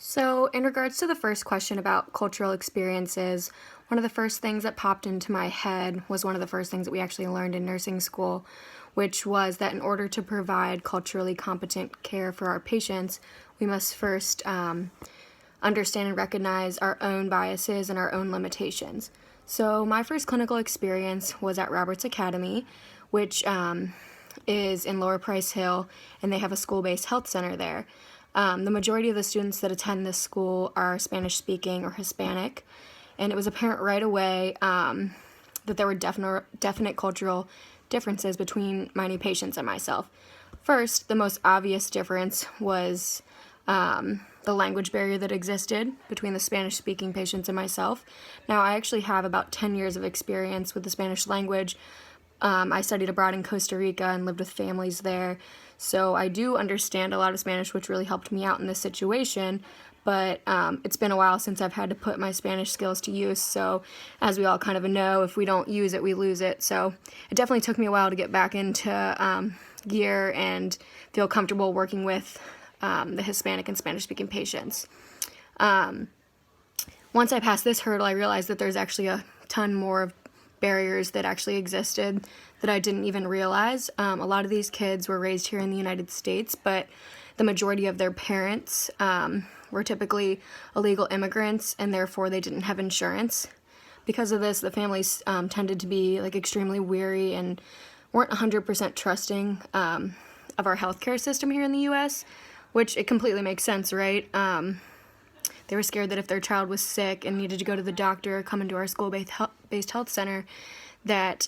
So, in regards to the first question about cultural experiences, one of the first things that popped into my head was one of the first things that we actually learned in nursing school, which was that in order to provide culturally competent care for our patients, we must first understand and recognize our own biases and our own limitations. So, my first clinical experience was at Roberts Academy, which is in Lower Price Hill, and they have a school-based health center there. The majority of the students that attend this school are Spanish-speaking or Hispanic, and it was apparent right away that there were definite cultural differences between my new patients and myself. First, the most obvious difference was the language barrier that existed between the Spanish-speaking patients and myself. Now, I actually have about 10 years of experience with the Spanish language. I studied abroad in Costa Rica and lived with families there, so I do understand a lot of Spanish, which really helped me out in this situation, but it's been a while since I've had to put my Spanish skills to use, so as we all kind of know, if we don't use it, we lose it, so it definitely took me a while to get back into gear and feel comfortable working with the Hispanic and Spanish-speaking patients. Once I passed this hurdle, I realized that there's actually a ton more of barriers that actually existed that I didn't even realize. A lot of these kids were raised here in the United States, but the majority of their parents were typically illegal immigrants, and therefore they didn't have insurance. Because of this, the families tended to be extremely weary and weren't 100% trusting of our healthcare system here in the U.S., which it completely makes sense, right? They were scared that if their child was sick and needed to go to the doctor or come into our school-based health center, that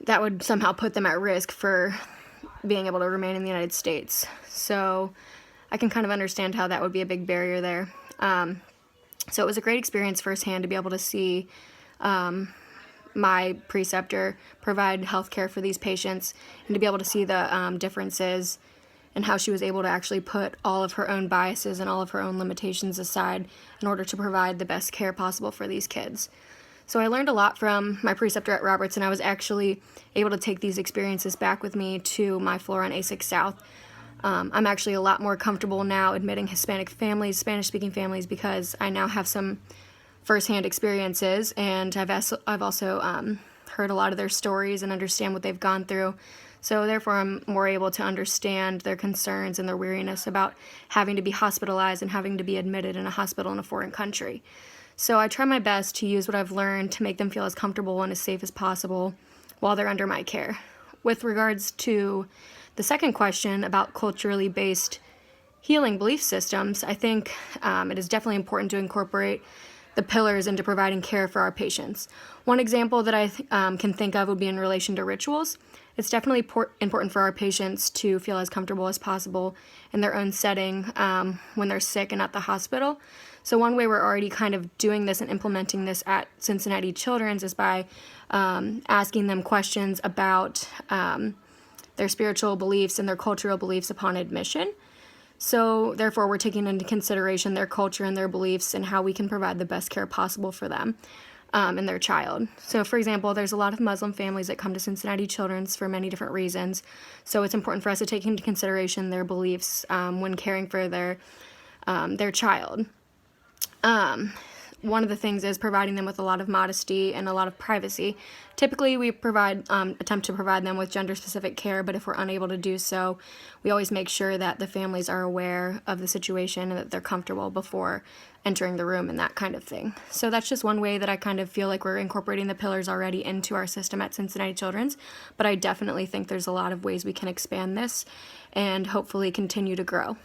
that would somehow put them at risk for being able to remain in the United States. So I can kind of understand how that would be a big barrier there. So it was a great experience firsthand to be able to see my preceptor provide health care for these patients and to be able to see the differences and how she was able to actually put all of her own biases and all of her own limitations aside in order to provide the best care possible for these kids. So I learned a lot from my preceptor at Roberts, and I was actually able to take these experiences back with me to my floor on A6 South. I'm actually a lot more comfortable now admitting Hispanic families, Spanish-speaking families, because I now have some firsthand experiences, and I've also heard a lot of their stories and understand what they've gone through. So therefore, I'm more able to understand their concerns and their weariness about having to be hospitalized and having to be admitted in a hospital in a foreign country. So I try my best to use what I've learned to make them feel as comfortable and as safe as possible while they're under my care. With regards to the second question about culturally based healing belief systems, I think it is definitely important to incorporate the pillars into providing care for our patients. One example that I can think of would be in relation to rituals. It's definitely important for our patients to feel as comfortable as possible in their own setting when they're sick and at the hospital. So one way we're already kind of doing this and implementing this at Cincinnati Children's is by asking them questions about their spiritual beliefs and their cultural beliefs upon admission. So therefore, we're taking into consideration their culture and their beliefs and how we can provide the best care possible for them and their child. So for example, there's a lot of Muslim families that come to Cincinnati Children's for many different reasons. So it's important for us to take into consideration their beliefs when caring for their child. One of the things is providing them with a lot of modesty and a lot of privacy. Typically, we attempt to provide them with gender-specific care, but if we're unable to do so, we always make sure that the families are aware of the situation and that they're comfortable before entering the room and that kind of thing. So that's just one way that I kind of feel like we're incorporating the pillars already into our system at Cincinnati Children's, but I definitely think there's a lot of ways we can expand this and hopefully continue to grow.